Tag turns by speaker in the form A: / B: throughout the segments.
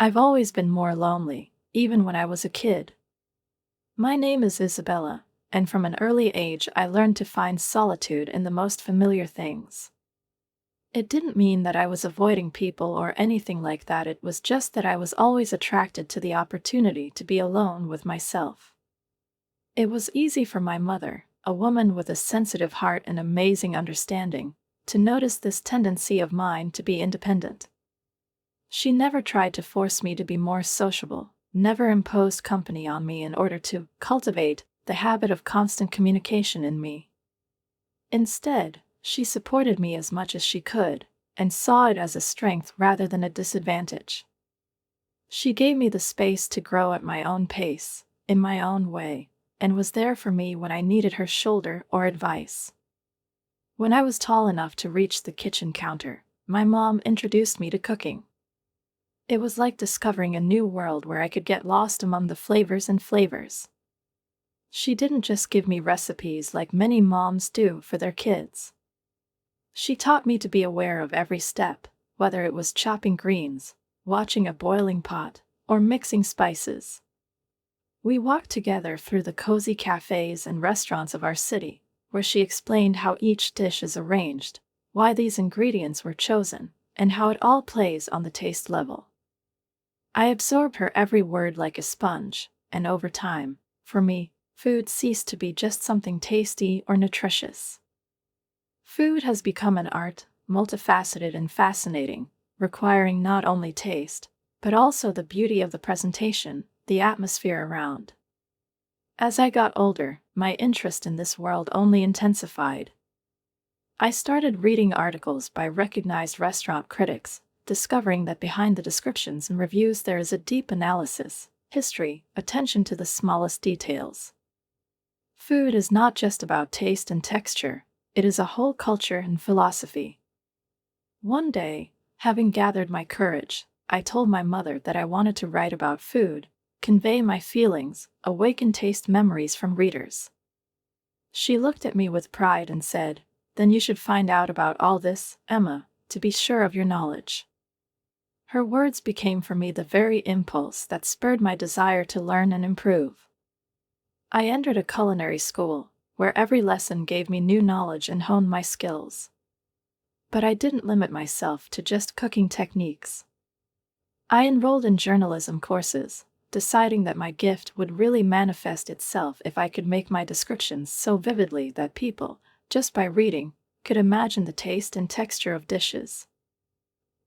A: I've always been more lonely, even when I was a kid. My name is Isabella, and from an early age I learned to find solitude in the most familiar things. It didn't mean that I was avoiding people or anything like that, it was just that I was always attracted to the opportunity to be alone with myself. It was easy for my mother, a woman with a sensitive heart and amazing understanding, to notice this tendency of mine to be independent. She never tried to force me to be more sociable, never imposed company on me in order to cultivate the habit of constant communication in me. Instead, she supported me as much as she could, and saw it as a strength rather than a disadvantage. She gave me the space to grow at my own pace, in my own way, and was there for me when I needed her shoulder or advice. When I was tall enough to reach the kitchen counter, my mom introduced me to cooking. It was like discovering a new world where I could get lost among the flavors and flavors. She didn't just give me recipes like many moms do for their kids. She taught me to be aware of every step, whether it was chopping greens, watching a boiling pot, or mixing spices. We walked together through the cozy cafes and restaurants of our city, where she explained how each dish is arranged, why these ingredients were chosen, and how it all plays on the taste level. I absorbed her every word like a sponge, and over time, for me, food ceased to be just something tasty or nutritious. Food has become an art, multifaceted and fascinating, requiring not only taste, but also the beauty of the presentation, the atmosphere around. As I got older, my interest in this world only intensified. I started reading articles by recognized restaurant critics, discovering that behind the descriptions and reviews there is a deep analysis, history, attention to the smallest details. Food is not just about taste and texture, it is a whole culture and philosophy. One day, having gathered my courage, I told my mother that I wanted to write about food, convey my feelings, awaken taste memories from readers. She looked at me with pride and said, "Then you should find out about all this, Emma, to be sure of your knowledge." Her words became for me the very impulse that spurred my desire to learn and improve. I entered a culinary school, where every lesson gave me new knowledge and honed my skills. But I didn't limit myself to just cooking techniques. I enrolled in journalism courses, deciding that my gift would really manifest itself if I could make my descriptions so vividly that people, just by reading, could imagine the taste and texture of dishes.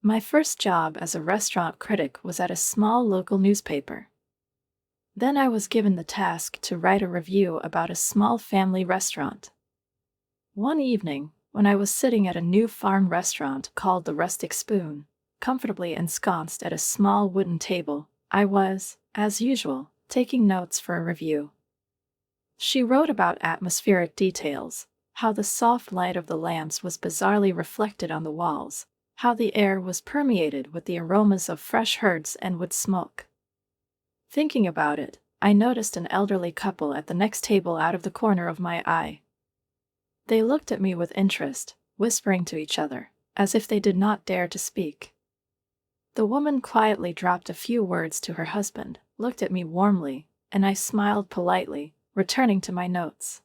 A: My first job as a restaurant critic was at a small local newspaper. Then I was given the task to write a review about a small family restaurant. One evening, when I was sitting at a new farm restaurant called the Rustic Spoon, comfortably ensconced at a small wooden table, I was, as usual, taking notes for a review. She wrote about atmospheric details, how the soft light of the lamps was bizarrely reflected on the walls, how the air was permeated with the aromas of fresh herbs and wood smoke. Thinking about it, I noticed an elderly couple at the next table out of the corner of my eye. They looked at me with interest, whispering to each other, as if they did not dare to speak. The woman quietly dropped a few words to her husband, looked at me warmly, and I smiled politely, returning to my notes.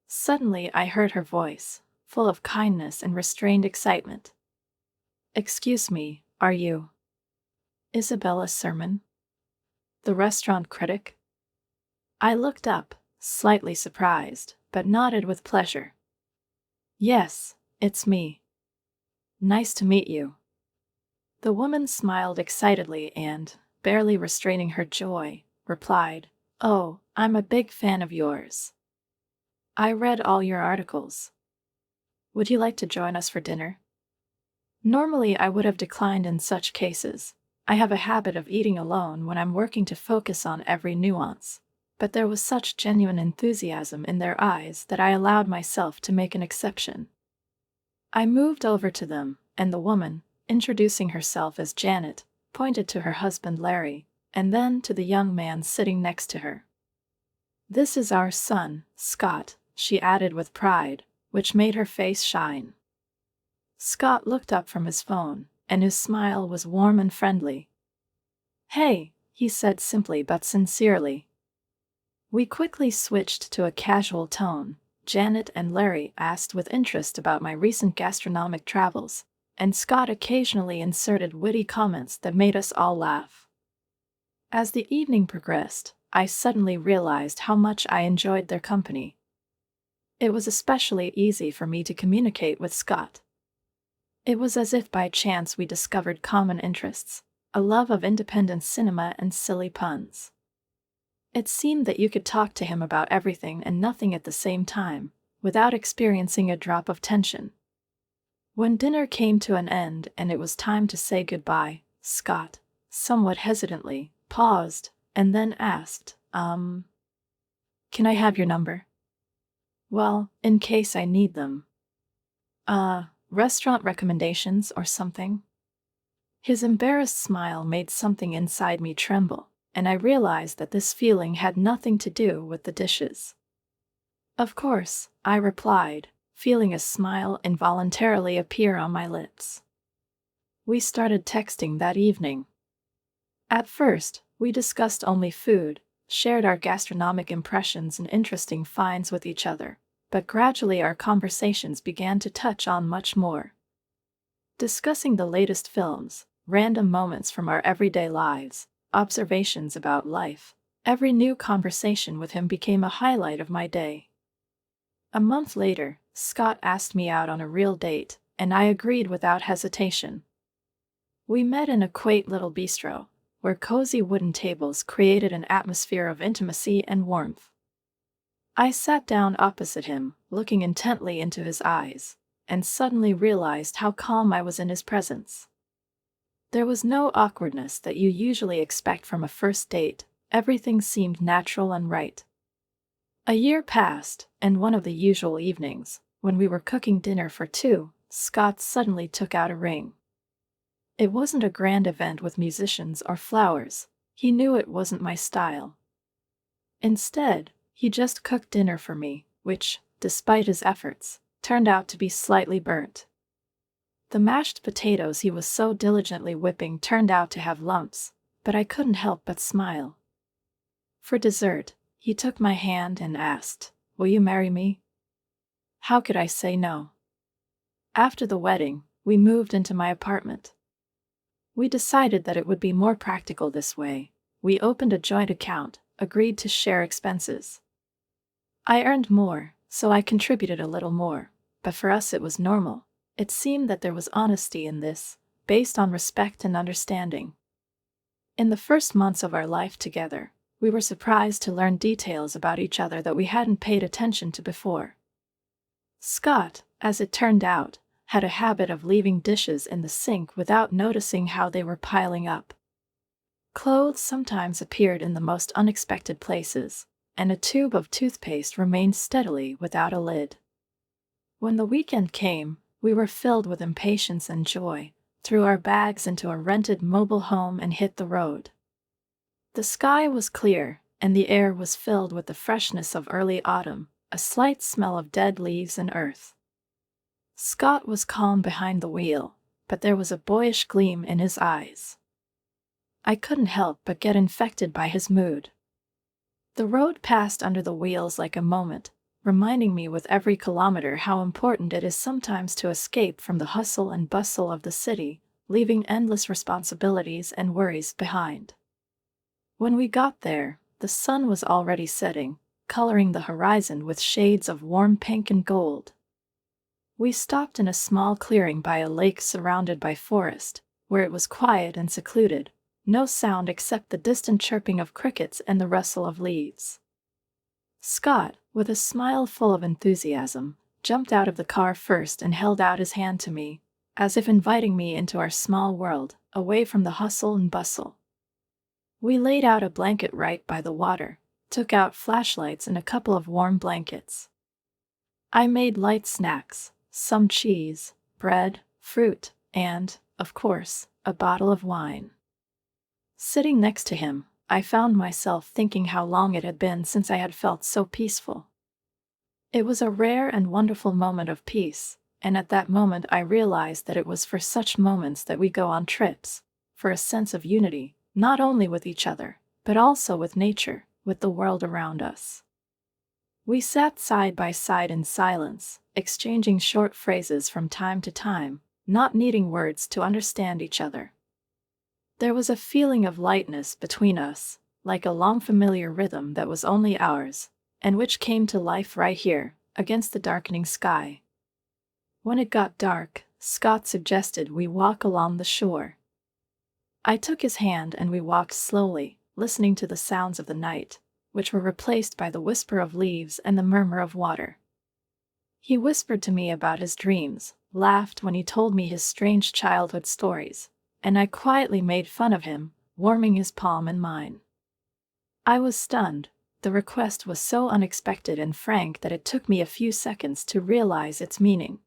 A: Suddenly I heard her voice, full of kindness and restrained excitement. "Excuse me, are you Isabella Sermon, the restaurant critic?" I looked up, slightly surprised, but nodded with pleasure. "Yes, it's me. Nice to meet you." The woman smiled excitedly and, barely restraining her joy, replied, "Oh, I'm a big fan of yours. I read all your articles. Would you like to join us for dinner?" Normally I would have declined in such cases. I have a habit of eating alone when I'm working to focus on every nuance, but there was such genuine enthusiasm in their eyes that I allowed myself to make an exception. I moved over to them, and the woman, introducing herself as Janet, pointed to her husband Larry, and then to the young man sitting next to her. "This is our son, Scott," she added with pride, which made her face shine. Scott looked up from his phone, and his smile was warm and friendly. "Hey," he said simply but sincerely. We quickly switched to a casual tone. Janet and Larry asked with interest about my recent gastronomic travels, and Scott occasionally inserted witty comments that made us all laugh. As the evening progressed, I suddenly realized how much I enjoyed their company. It was especially easy for me to communicate with Scott. It was as if by chance we discovered common interests, a love of independent cinema and silly puns. It seemed that you could talk to him about everything and nothing at the same time, without experiencing a drop of tension. When dinner came to an end and it was time to say goodbye, Scott, somewhat hesitantly, paused, and then asked, "Can I have your number?" "Well, in case I need them." Restaurant recommendations or something?" His embarrassed smile made something inside me tremble, and I realized that this feeling had nothing to do with the dishes. "Of course," I replied, feeling a smile involuntarily appear on my lips. We started texting that evening. At first, we discussed only food, shared our gastronomic impressions and interesting finds with each other, but gradually our conversations began to touch on much more. Discussing the latest films, random moments from our everyday lives, observations about life, every new conversation with him became a highlight of my day. A month later, Scott asked me out on a real date, and I agreed without hesitation. We met in a quaint little bistro, where cozy wooden tables created an atmosphere of intimacy and warmth. I sat down opposite him, looking intently into his eyes, and suddenly realized how calm I was in his presence. There was no awkwardness that you usually expect from a first date. Everything seemed natural and right. A year passed, and one of the usual evenings, when we were cooking dinner for two, Scott suddenly took out a ring. It wasn't a grand event with musicians or flowers. He knew it wasn't my style. Instead, he just cooked dinner for me, which, despite his efforts, turned out to be slightly burnt. The mashed potatoes he was so diligently whipping turned out to have lumps, but I couldn't help but smile. For dessert, he took my hand and asked, "Will you marry me?" How could I say no? After the wedding, we moved into my apartment. We decided that it would be more practical this way. We opened a joint account, agreed to share expenses. I earned more, so I contributed a little more, but for us it was normal. It seemed that there was honesty in this, based on respect and understanding. In the first months of our life together, we were surprised to learn details about each other that we hadn't paid attention to before. Scott, as it turned out, had a habit of leaving dishes in the sink without noticing how they were piling up. Clothes sometimes appeared in the most unexpected places, and a tube of toothpaste remained steadily without a lid. When the weekend came, we were filled with impatience and joy, threw our bags into a rented mobile home and hit the road. The sky was clear, and the air was filled with the freshness of early autumn, a slight smell of dead leaves and earth. Scott was calm behind the wheel, but there was a boyish gleam in his eyes. I couldn't help but get infected by his mood. The road passed under the wheels like a moment, reminding me with every kilometer how important it is sometimes to escape from the hustle and bustle of the city, leaving endless responsibilities and worries behind. When we got there, the sun was already setting, coloring the horizon with shades of warm pink and gold. We stopped in a small clearing by a lake surrounded by forest, where it was quiet and secluded, no sound except the distant chirping of crickets and the rustle of leaves. Scott, with a smile full of enthusiasm, jumped out of the car first and held out his hand to me, as if inviting me into our small world, away from the hustle and bustle. We laid out a blanket right by the water, took out flashlights and a couple of warm blankets. I made light snacks, some cheese, bread, fruit, and, of course, a bottle of wine. Sitting next to him, I found myself thinking how long it had been since I had felt so peaceful. It was a rare and wonderful moment of peace, and at that moment I realized that it was for such moments that we go on trips, for a sense of unity, not only with each other, but also with nature, with the world around us. We sat side by side in silence, exchanging short phrases from time to time, not needing words to understand each other. There was a feeling of lightness between us, like a long familiar rhythm that was only ours, and which came to life right here, against the darkening sky. When it got dark, Scott suggested we walk along the shore. I took his hand and we walked slowly, listening to the sounds of the night, which were replaced by the whisper of leaves and the murmur of water. He whispered to me about his dreams, laughed when he told me his strange childhood stories, and I quietly made fun of him, warming his palm in mine. I was stunned. The request was so unexpected and frank that it took me a few seconds to realize its meaning.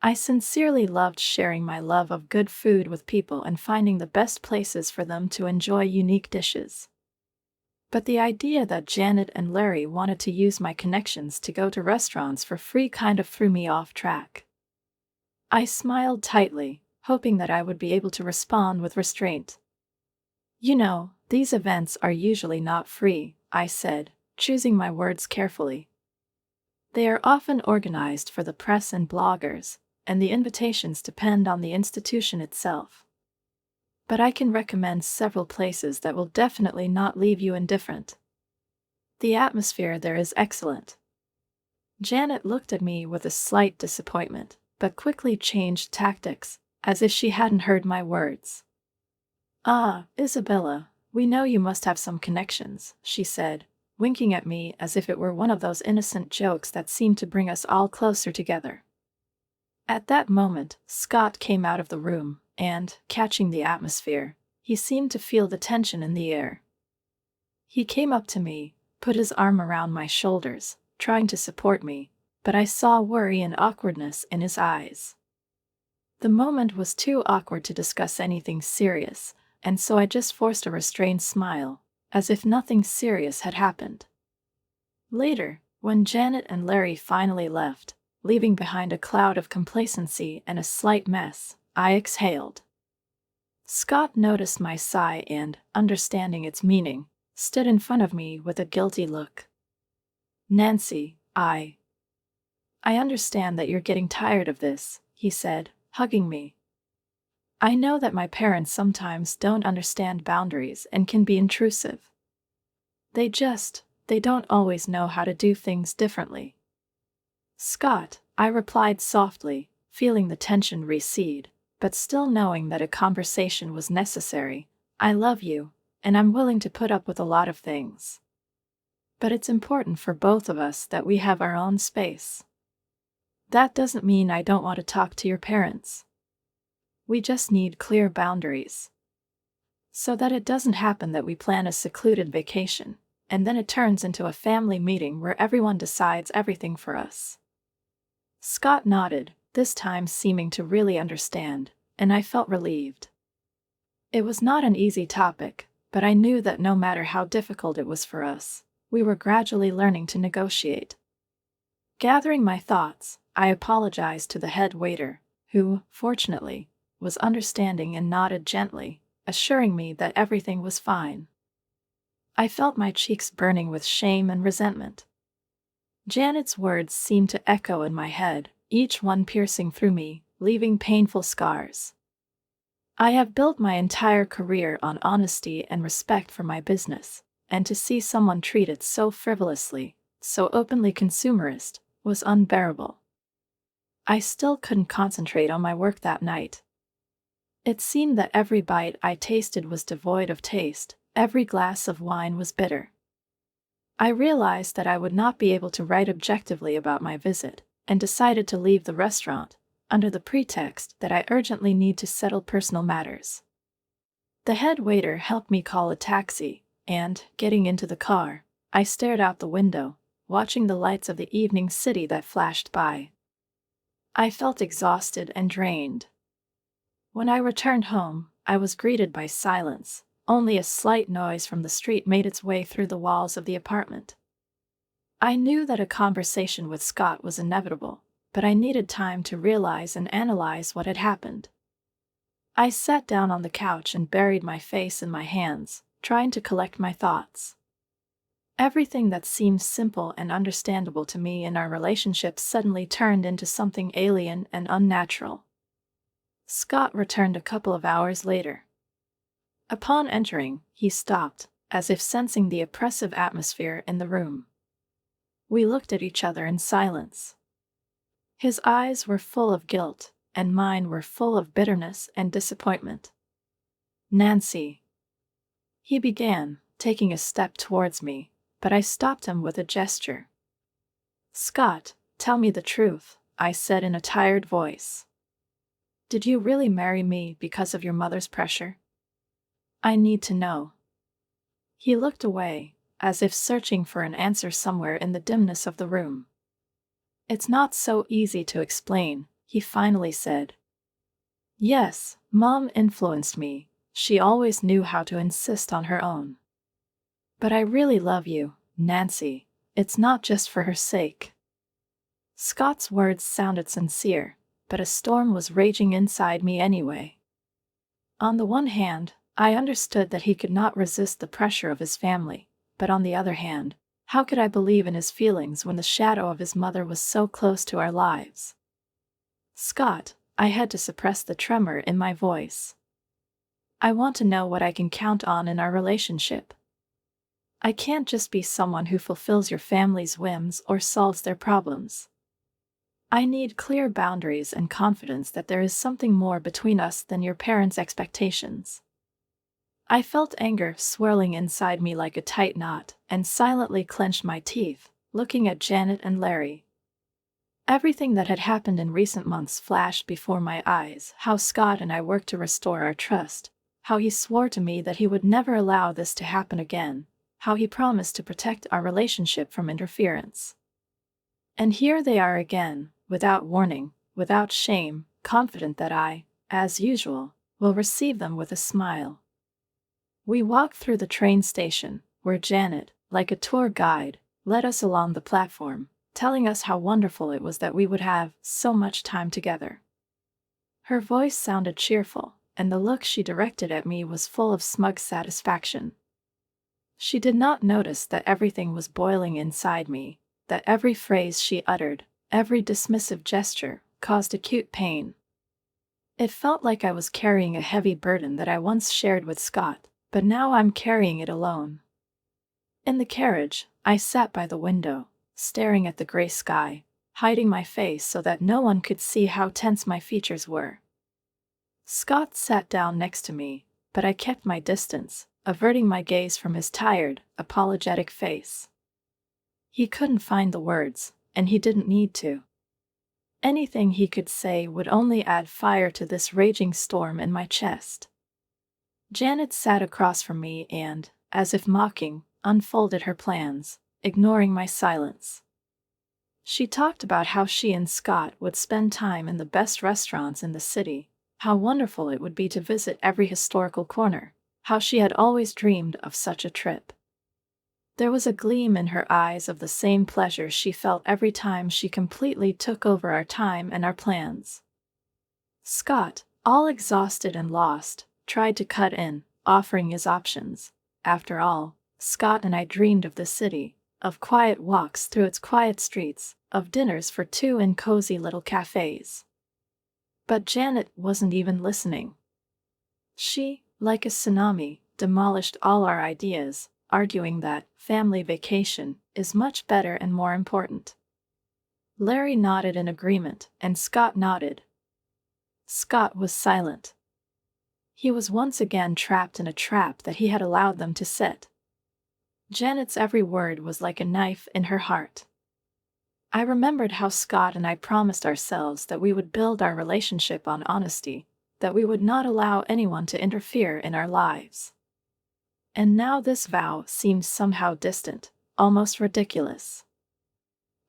A: I sincerely loved sharing my love of good food with people and finding the best places for them to enjoy unique dishes. But the idea that Janet and Larry wanted to use my connections to go to restaurants for free kind of threw me off track. I smiled tightly, hoping that I would be able to respond with restraint. "You know, these events are usually not free," I said, choosing my words carefully. "They are often organized for the press and bloggers, and the invitations depend on the institution itself. But I can recommend several places that will definitely not leave you indifferent. The atmosphere there is excellent." Janet looked at me with a slight disappointment, but quickly changed tactics, as if she hadn't heard my words. "Ah, Isabella, we know you must have some connections," she said, winking at me as if it were one of those innocent jokes that seemed to bring us all closer together. At that moment, Scott came out of the room, and, catching the atmosphere, he seemed to feel the tension in the air. He came up to me, put his arm around my shoulders, trying to support me, but I saw worry and awkwardness in his eyes. The moment was too awkward to discuss anything serious, and so I just forced a restrained smile, as if nothing serious had happened. Later, when Janet and Larry finally left, leaving behind a cloud of complacency and a slight mess, I exhaled. Scott noticed my sigh and, understanding its meaning, stood in front of me with a guilty look. "Nancy, I understand that you're getting tired of this," he said, hugging me. "I know that my parents sometimes don't understand boundaries and can be intrusive. They don't always know how to do things differently." "Scott," I replied softly, feeling the tension recede, but still knowing that a conversation was necessary, "I love you, and I'm willing to put up with a lot of things. But it's important for both of us that we have our own space. That doesn't mean I don't want to talk to your parents. We just need clear boundaries. So that it doesn't happen that we plan a secluded vacation, and then it turns into a family meeting where everyone decides everything for us." Scott nodded, this time seeming to really understand, and I felt relieved. It was not an easy topic, but I knew that no matter how difficult it was for us, we were gradually learning to negotiate. Gathering my thoughts, I apologized to the head waiter, who, fortunately, was understanding and nodded gently, assuring me that everything was fine. I felt my cheeks burning with shame and resentment. Janet's words seemed to echo in my head, each one piercing through me, leaving painful scars. I have built my entire career on honesty and respect for my business, and to see someone treat it so frivolously, so openly consumerist, was unbearable. I still couldn't concentrate on my work that night. It seemed that every bite I tasted was devoid of taste, every glass of wine was bitter. I realized that I would not be able to write objectively about my visit, and decided to leave the restaurant, under the pretext that I urgently need to settle personal matters. The head waiter helped me call a taxi, and, getting into the car, I stared out the window, watching the lights of the evening city that flashed by. I felt exhausted and drained. When I returned home, I was greeted by silence. Only a slight noise from the street made its way through the walls of the apartment. I knew that a conversation with Scott was inevitable, but I needed time to realize and analyze what had happened. I sat down on the couch and buried my face in my hands, trying to collect my thoughts. Everything that seemed simple and understandable to me in our relationship suddenly turned into something alien and unnatural. Scott returned a couple of hours later. Upon entering, he stopped, as if sensing the oppressive atmosphere in the room. We looked at each other in silence. His eyes were full of guilt, and mine were full of bitterness and disappointment. "Nancy," he began, taking a step towards me, but I stopped him with a gesture. "Scott, tell me the truth," I said in a tired voice. "Did you really marry me because of your mother's pressure? I need to know." He looked away, as if searching for an answer somewhere in the dimness of the room. "It's not so easy to explain," he finally said. "Yes, Mom influenced me. She always knew how to insist on her own. But I really love you, Nancy. It's not just for her sake." Scott's words sounded sincere, but a storm was raging inside me anyway. On the one hand, I understood that he could not resist the pressure of his family, but on the other hand, how could I believe in his feelings when the shadow of his mother was so close to our lives? "Scott," I had to suppress the tremor in my voice. "I want to know what I can count on in our relationship. I can't just be someone who fulfills your family's whims or solves their problems. I need clear boundaries and confidence that there is something more between us than your parents' expectations." I felt anger swirling inside me like a tight knot, and silently clenched my teeth, looking at Janet and Larry. Everything that had happened in recent months flashed before my eyes: how Scott and I worked to restore our trust, how he swore to me that he would never allow this to happen again, how he promised to protect our relationship from interference. And here they are again, without warning, without shame, confident that I, as usual, will receive them with a smile. We walked through the train station, where Janet, like a tour guide, led us along the platform, telling us how wonderful it was that we would have so much time together. Her voice sounded cheerful, and the look she directed at me was full of smug satisfaction. She did not notice that everything was boiling inside me, that every phrase she uttered, every dismissive gesture, caused acute pain. It felt like I was carrying a heavy burden that I once shared with Scott, but now I'm carrying it alone. In the carriage, I sat by the window, staring at the gray sky, hiding my face so that no one could see how tense my features were. Scott sat down next to me, but I kept my distance, averting my gaze from his tired, apologetic face. He couldn't find the words, and he didn't need to. Anything he could say would only add fire to this raging storm in my chest. Janet sat across from me and, as if mocking, unfolded her plans, ignoring my silence. She talked about how she and Scott would spend time in the best restaurants in the city, how wonderful it would be to visit every historical corner, how she had always dreamed of such a trip. There was a gleam in her eyes of the same pleasure she felt every time she completely took over our time and our plans. Scott, all exhausted and lost, tried to cut in, offering his options. After all, Scott and I dreamed of the city, of quiet walks through its quiet streets, of dinners for two in cozy little cafes. But Janet wasn't even listening. She, like a tsunami, demolished all our ideas, arguing that family vacation is much better and more important. Larry nodded in agreement, and Scott nodded. Scott was silent. He was once again trapped in a trap that he had allowed them to set. Janet's every word was like a knife in her heart. I remembered how Scott and I promised ourselves that we would build our relationship on honesty, that we would not allow anyone to interfere in our lives. And now this vow seemed somehow distant, almost ridiculous.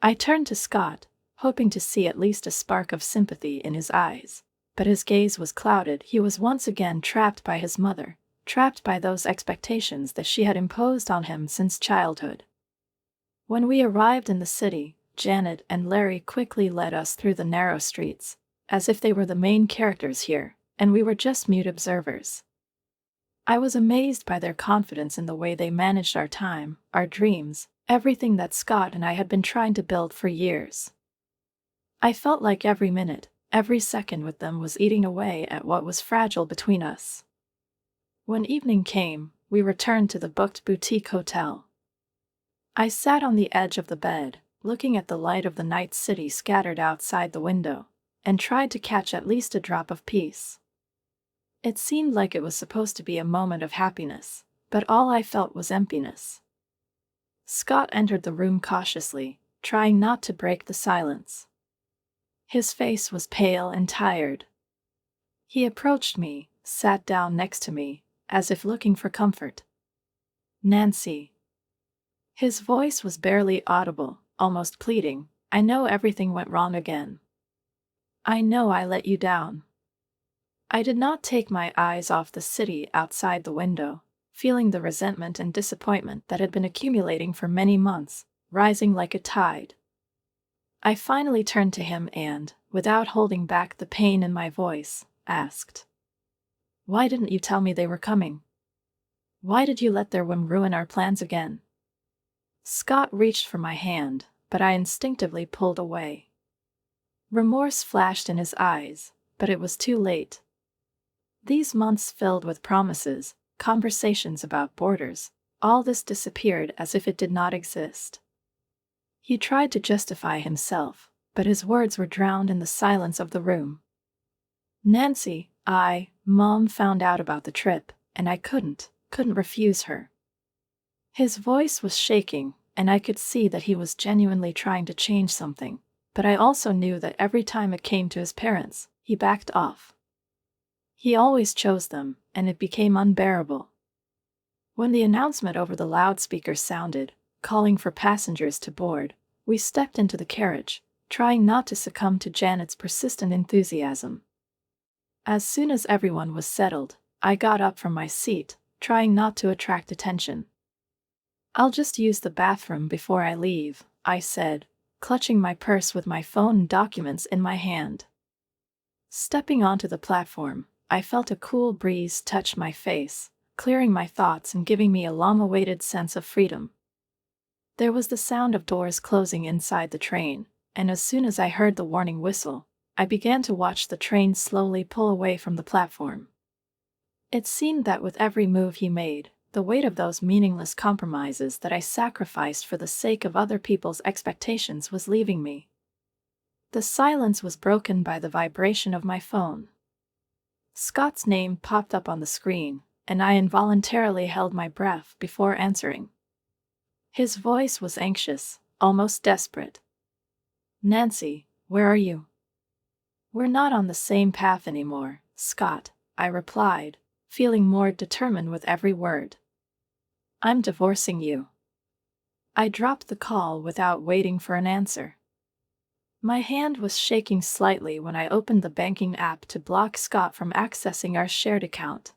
A: I turned to Scott, hoping to see at least a spark of sympathy in his eyes, but his gaze was clouded. He was once again trapped by his mother, trapped by those expectations that she had imposed on him since childhood. When we arrived in the city, Janet and Larry quickly led us through the narrow streets, as if they were the main characters here, and we were just mute observers. I was amazed by their confidence in the way they managed our time, our dreams, everything that Scott and I had been trying to build for years. I felt like every minute, every second with them was eating away at what was fragile between us. When evening came, we returned to the booked boutique hotel. I sat on the edge of the bed, looking at the light of the night city scattered outside the window, and tried to catch at least a drop of peace. It seemed like it was supposed to be a moment of happiness, but all I felt was emptiness. Scott entered the room cautiously, trying not to break the silence. His face was pale and tired. He approached me, sat down next to me, as if looking for comfort. "Nancy." His voice was barely audible, almost pleading. "I know everything went wrong again. I know I let you down." I did not take my eyes off the city outside the window, feeling the resentment and disappointment that had been accumulating for many months, rising like a tide. I finally turned to him and, without holding back the pain in my voice, asked, "Why didn't you tell me they were coming? Why did you let their whim ruin our plans again?" Scott reached for my hand, but I instinctively pulled away. Remorse flashed in his eyes, but it was too late. These months filled with promises, conversations about borders, all this disappeared as if it did not exist. He tried to justify himself, but his words were drowned in the silence of the room. "Nancy, Mom found out about the trip, and I couldn't refuse her." His voice was shaking, and I could see that he was genuinely trying to change something, but I also knew that every time it came to his parents, he backed off. He always chose them, and it became unbearable. When the announcement over the loudspeaker sounded, calling for passengers to board, we stepped into the carriage, trying not to succumb to Janet's persistent enthusiasm. As soon as everyone was settled, I got up from my seat, trying not to attract attention. "I'll just use the bathroom before I leave," I said, clutching my purse with my phone and documents in my hand. Stepping onto the platform, I felt a cool breeze touch my face, clearing my thoughts and giving me a long-awaited sense of freedom. There was the sound of doors closing inside the train, and as soon as I heard the warning whistle, I began to watch the train slowly pull away from the platform. It seemed that with every move he made, the weight of those meaningless compromises that I sacrificed for the sake of other people's expectations was leaving me. The silence was broken by the vibration of my phone. Scott's name popped up on the screen, and I involuntarily held my breath before answering. His voice was anxious, almost desperate. "Nancy, where are you?" "We're not on the same path anymore, Scott," I replied, feeling more determined with every word. "I'm divorcing you." I dropped the call without waiting for an answer. My hand was shaking slightly when I opened the banking app to block Scott from accessing our shared account.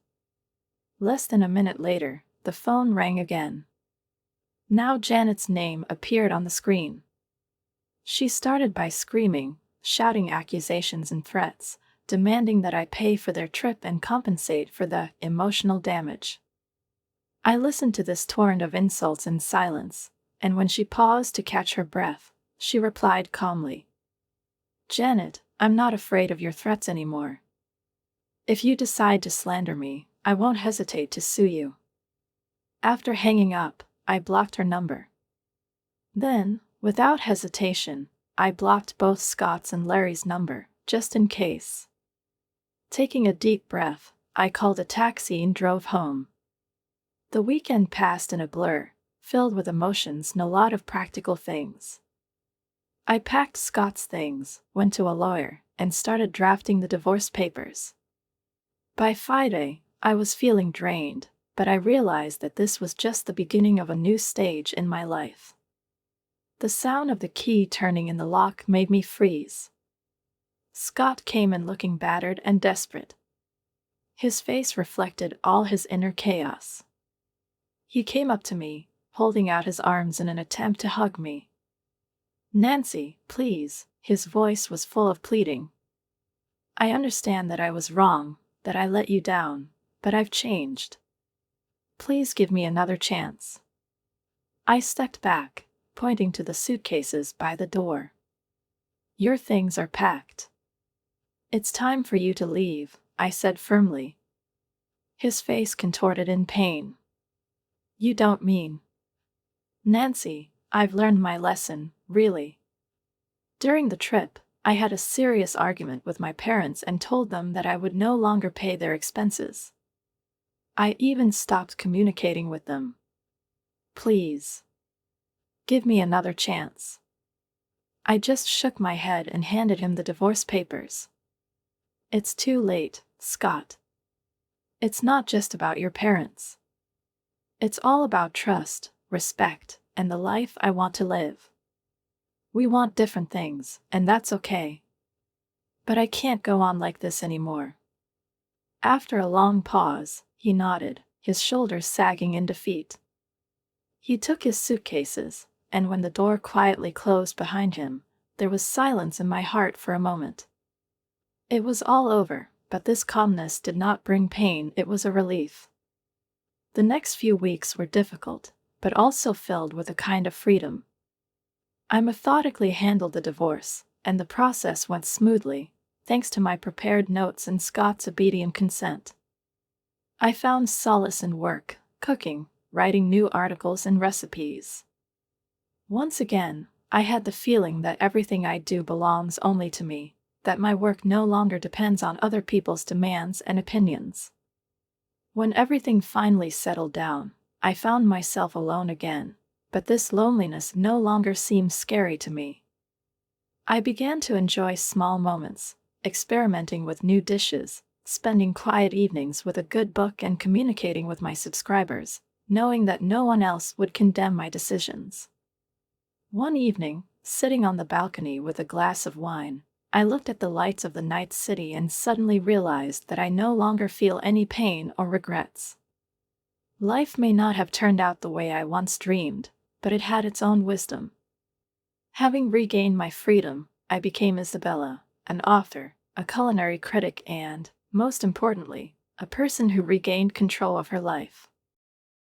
A: Less than a minute later, the phone rang again. Now Janet's name appeared on the screen. She started by screaming, shouting accusations and threats, demanding that I pay for their trip and compensate for the emotional damage. I listened to this torrent of insults in silence, and when she paused to catch her breath, she replied calmly, "Janet, I'm not afraid of your threats anymore. If you decide to slander me, I won't hesitate to sue you." After hanging up, I blocked her number. Then, without hesitation, I blocked both Scott's and Larry's number, just in case. Taking a deep breath, I called a taxi and drove home. The weekend passed in a blur, filled with emotions and a lot of practical things. I packed Scott's things, went to a lawyer, and started drafting the divorce papers. By Friday, I was feeling drained, but I realized that this was just the beginning of a new stage in my life. The sound of the key turning in the lock made me freeze. Scott came in looking battered and desperate. His face reflected all his inner chaos. He came up to me, holding out his arms in an attempt to hug me. "Nancy, please," his voice was full of pleading. "I understand that I was wrong, that I let you down, but I've changed. Please give me another chance." I stepped back, pointing to the suitcases by the door. "Your things are packed. It's time for you to leave," I said firmly. His face contorted in pain. "You don't mean—" "Nancy, I've learned my lesson, really. During the trip, I had a serious argument with my parents and told them that I would no longer pay their expenses. I even stopped communicating with them. Please, give me another chance." I just shook my head and handed him the divorce papers. "It's too late, Scott. It's not just about your parents. It's all about trust, respect, and the life I want to live. We want different things, and that's okay. But I can't go on like this anymore." After a long pause, he nodded, his shoulders sagging in defeat. He took his suitcases, and when the door quietly closed behind him, there was silence in my heart for a moment. It was all over, but this calmness did not bring pain, it was a relief. The next few weeks were difficult, but also filled with a kind of freedom. I methodically handled the divorce, and the process went smoothly, thanks to my prepared notes and Scott's obedient consent. I found solace in work, cooking, writing new articles and recipes. Once again, I had the feeling that everything I do belongs only to me, that my work no longer depends on other people's demands and opinions. When everything finally settled down, I found myself alone again, but this loneliness no longer seemed scary to me. I began to enjoy small moments, experimenting with new dishes, spending quiet evenings with a good book and communicating with my subscribers, knowing that no one else would condemn my decisions. One evening, sitting on the balcony with a glass of wine, I looked at the lights of the night city and suddenly realized that I no longer feel any pain or regrets. Life may not have turned out the way I once dreamed, but it had its own wisdom. Having regained my freedom, I became Isabella, an author, a culinary critic and, most importantly, a person who regained control of her life.